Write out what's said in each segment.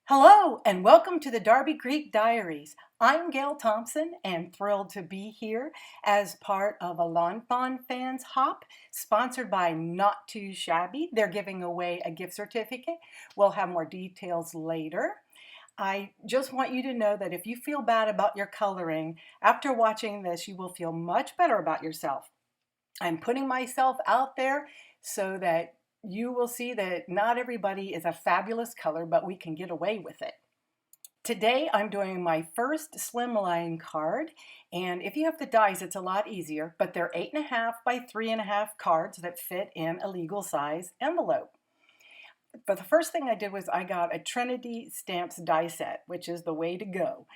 Hello and welcome to the Darby Creek Diaries. I'm Gail Thompson and thrilled to be here as part of a Lawn Fawn Fans Hop sponsored by Not Too Shabby. They're giving away a gift certificate. We'll have more details later. I just want you to know that if you feel bad about your coloring, after watching this, you will feel much better about yourself. I'm putting myself out there so that you will see that not everybody is a fabulous color, but we can get away with it. Today I'm doing my first Slimline card, and if you have the dies it's a lot easier, but they're 8.5 by 3.5 cards that fit in a legal size envelope. But the first thing I did was I got a Trinity stamps die set, which is the way to go.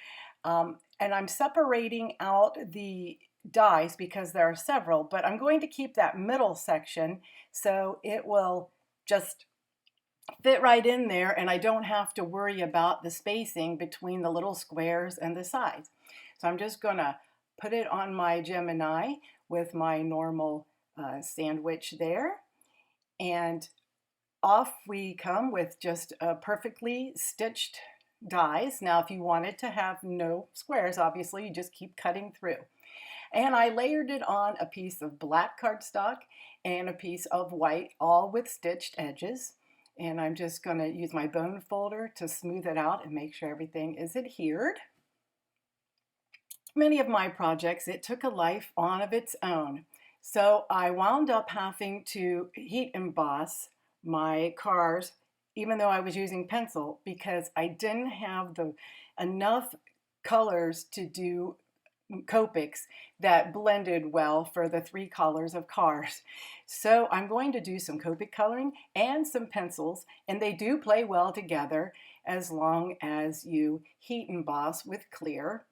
And I'm separating out the dies because there are several, but I'm going to keep that middle section so it will just fit right in there and I don't have to worry about the spacing between the little squares and the sides. So I'm just gonna put it on my Gemini with my normal sandwich there, and off we come with just a perfectly stitched dies. Now if you wanted to have no squares, obviously you just keep cutting through. And I layered it on a piece of black cardstock and a piece of white, all with stitched edges. And I'm just going to use my bone folder to smooth it out and make sure everything is adhered. Many of my projects, it took a life on of its own. So I wound up having to heat emboss my cards, even though I was using pencil, because I didn't have enough colors to do Copics that blended well for the 3 colors of cars. So I'm going to do some Copic coloring and some pencils, and they do play well together as long as you heat emboss with clear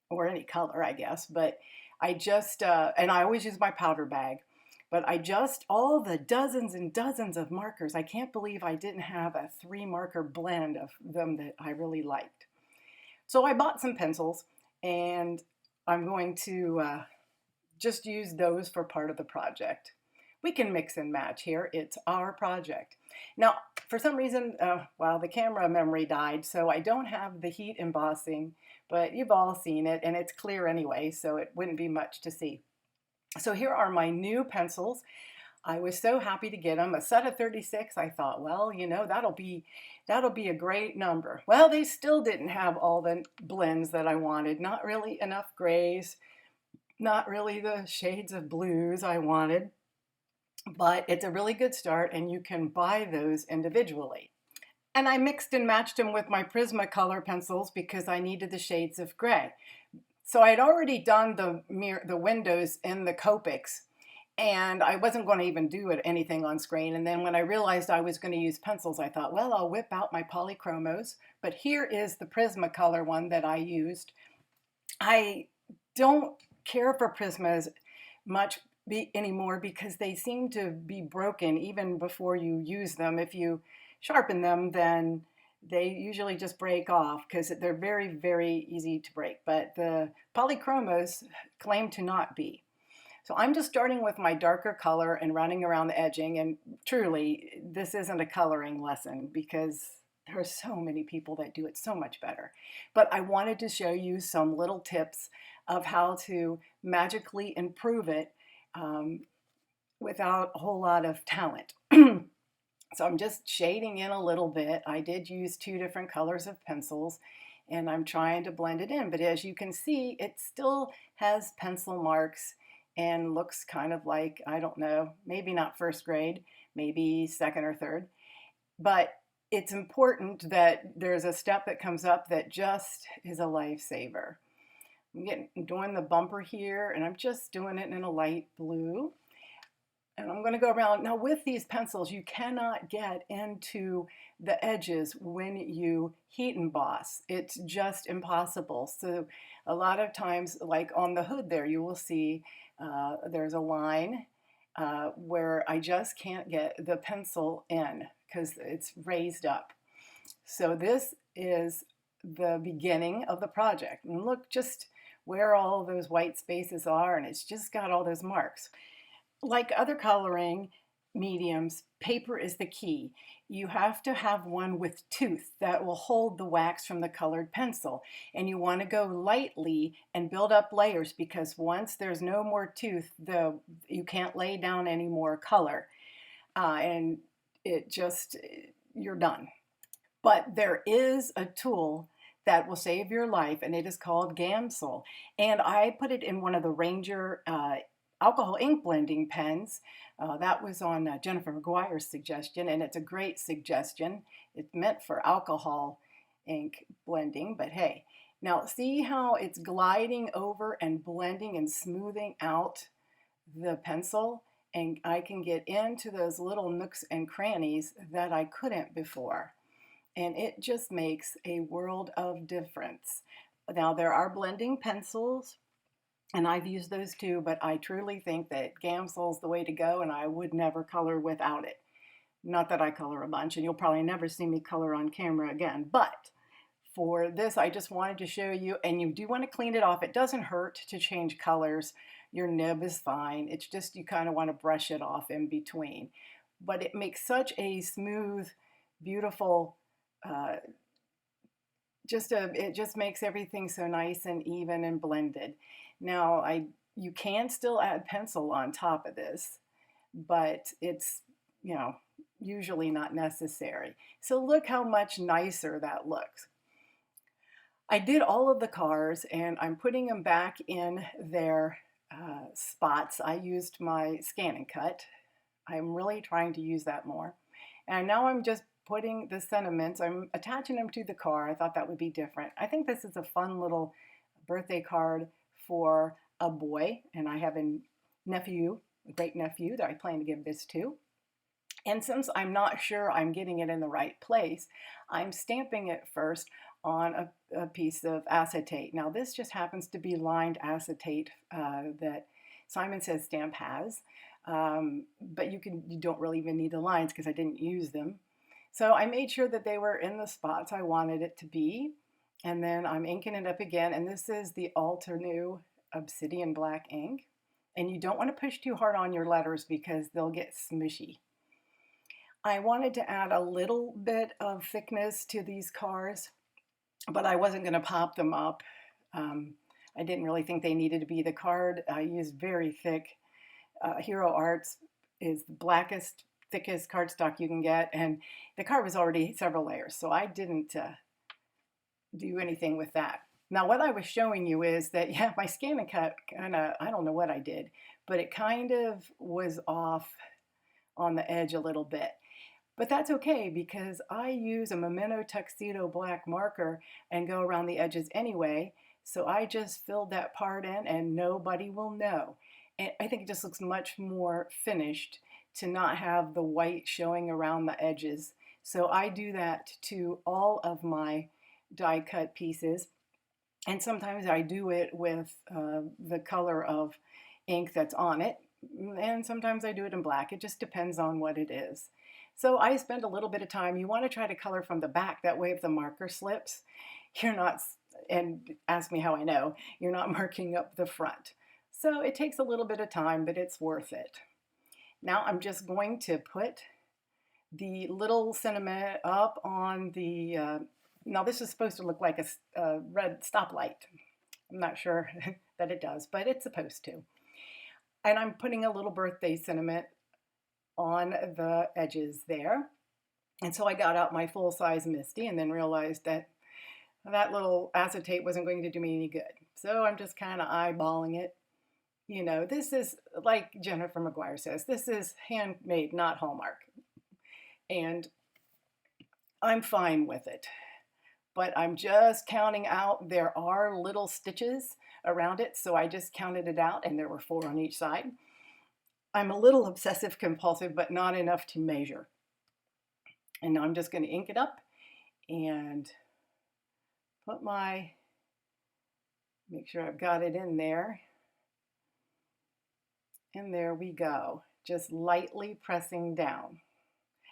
or any color, I guess. But I just, and I always use my powder bag, but I just, all the dozens and dozens of markers, I can't believe I didn't have a 3 marker blend of them that I really liked. So I bought some pencils, and I'm going to just use those for part of the project. We can mix and match here. It's our project. Now, for some reason, well, the camera memory died, so I don't have the heat embossing, but you've all seen it, and it's clear anyway, so it wouldn't be much to see. So here are my new pencils. I was so happy to get them. A set of 36, I thought, well, you know, that'll be a great number. Well, they still didn't have all the blends that I wanted. Not really enough grays, not really the shades of blues I wanted, but it's a really good start and you can buy those individually. And I mixed and matched them with my Prismacolor pencils because I needed the shades of gray. So I'd already done the windows in the Copics, and I wasn't going to even do anything on screen. And then when I realized I was going to use pencils, I thought, well, I'll whip out my Polychromos. But here is the Prismacolor one that I used. I don't care for Prismas much anymore because they seem to be broken even before you use them. If you sharpen them, then they usually just break off because they're very, very easy to break. But the Polychromos claim to not be. So I'm just starting with my darker color and running around the edging, and truly this isn't a coloring lesson because there are so many people that do it so much better. But I wanted to show you some little tips of how to magically improve it without a whole lot of talent. So I'm just shading in a little bit. I did use 2 different colors of pencils and I'm trying to blend it in, but as you can see, it still has pencil marks and looks kind of like, I don't know, maybe not first grade, maybe second or third. But it's important that there's a step that comes up that just is a lifesaver. I'm doing the bumper here, and I'm just doing it in a light blue. And I'm going to go around. Now with these pencils, you cannot get into the edges when you heat emboss. It's just impossible. So a lot of times, like on the hood there, you will see there's a line where I just can't get the pencil in because it's raised up. So this is the beginning of the project. And look just where all those white spaces are, and it's just got all those marks. Like other coloring, mediums, paper is the key. You have to have one with tooth that will hold the wax from the colored pencil. And you want to go lightly and build up layers, because once there's no more tooth, you can't lay down any more color. And it just, you're done. But there is a tool that will save your life, and it is called Gamsol. And I put it in one of the Ranger alcohol ink blending pens. That was on Jennifer McGuire's suggestion, and it's a great suggestion. It's meant for alcohol ink blending, but hey. Now see how it's gliding over and blending and smoothing out the pencil? And I can get into those little nooks and crannies that I couldn't before. And it just makes a world of difference. Now there are blending pencils, and I've used those too, but I truly think that Gamsol's the way to go, and I would never color without it. Not that I color a bunch, and you'll probably never see me color on camera again, but for this, I just wanted to show you, and you do want to clean it off. It doesn't hurt to change colors. Your nib is fine. It's just you kind of want to brush it off in between. But it makes such a smooth, beautiful, it just makes everything so nice and even and blended. Now, you can still add pencil on top of this, but it's, usually not necessary. So look how much nicer that looks. I did all of the cars, and I'm putting them back in their spots. I used my scan and cut. I'm really trying to use that more. And now I'm just putting the sentiments, I'm attaching them to the car. I thought that would be different. I think this is a fun little birthday card for a boy, and I have a nephew, a great nephew that I plan to give this to. And since I'm not sure I'm getting it in the right place, I'm stamping it first on a piece of acetate. Now this just happens to be lined acetate that Simon Says Stamp has, but you don't really even need the lines because I didn't use them. So I made sure that they were in the spots I wanted it to be, and then I'm inking it up again, and this is the Altenew Obsidian Black ink, and you don't want to push too hard on your letters because they'll get smushy. I wanted to add a little bit of thickness to these cars, but I wasn't going to pop them up. I didn't really think they needed to be. The card I used very thick. Hero Arts is the blackest, thickest cardstock you can get, and the card was already several layers, so I didn't do anything with that. Now what I was showing you is that, yeah, my scan and cut I don't know what I did, but it kind of was off on the edge a little bit. But that's okay because I use a Memento Tuxedo black marker and go around the edges anyway, so I just filled that part in and nobody will know. And I think it just looks much more finished to not have the white showing around the edges. So I do that to all of my die cut pieces. And sometimes I do it with the color of ink that's on it. And sometimes I do it in black. It just depends on what it is. So I spend a little bit of time. You want to try to color from the back. That way if the marker slips, you're not, and ask me how I know, you're not marking up the front. So it takes a little bit of time, but it's worth it. Now I'm just going to put the little sentiment up on the, now this is supposed to look like a red stoplight. I'm not sure that it does, but it's supposed to. And I'm putting a little birthday sentiment on the edges there. And so I got out my full-size Misty and then realized that that little acetate wasn't going to do me any good. So I'm just kind of eyeballing it. You know, this is, like Jennifer McGuire says, this is handmade, not Hallmark. And I'm fine with it. But I'm just counting out, there are little stitches around it, so I just counted it out, and there were 4 on each side. I'm a little obsessive compulsive, but not enough to measure. And now I'm just going to ink it up and put make sure I've got it in there. And there we go, just lightly pressing down.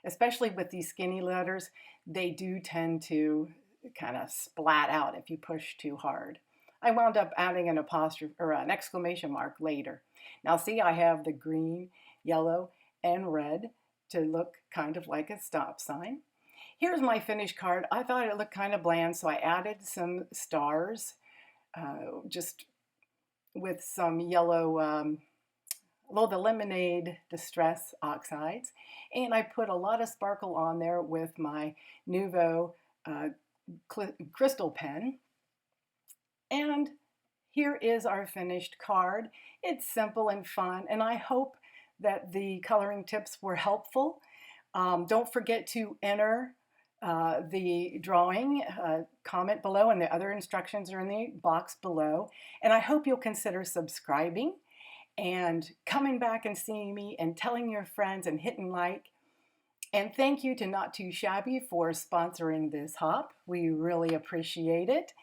Especially with these skinny letters, they do tend to kind of splat out if you push too hard. I wound up adding an apostrophe or an exclamation mark later. Now see, I have the green, yellow, and red to look kind of like a stop sign. Here's my finished card. I thought it looked kind of bland, so I added some stars, just with some yellow, the lemonade distress oxides. And I put a lot of sparkle on there with my Nuvo crystal pen. And here is our finished card. It's simple and fun, and I hope that the coloring tips were helpful. Don't forget to enter the drawing, comment below, and the other instructions are in the box below. And I hope you'll consider subscribing and coming back and seeing me and telling your friends and hitting like. And thank you to Not Too Shabby for sponsoring this hop. We really appreciate it.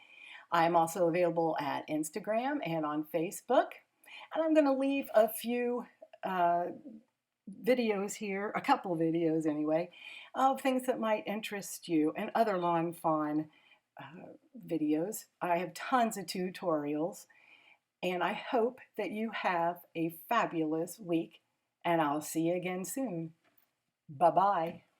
I'm also available at Instagram and on Facebook. And I'm going to leave a few videos here, a couple videos anyway, of things that might interest you and other lawn fawn videos. I have tons of tutorials, and I hope that you have a fabulous week, and I'll see you again soon. Bye-bye.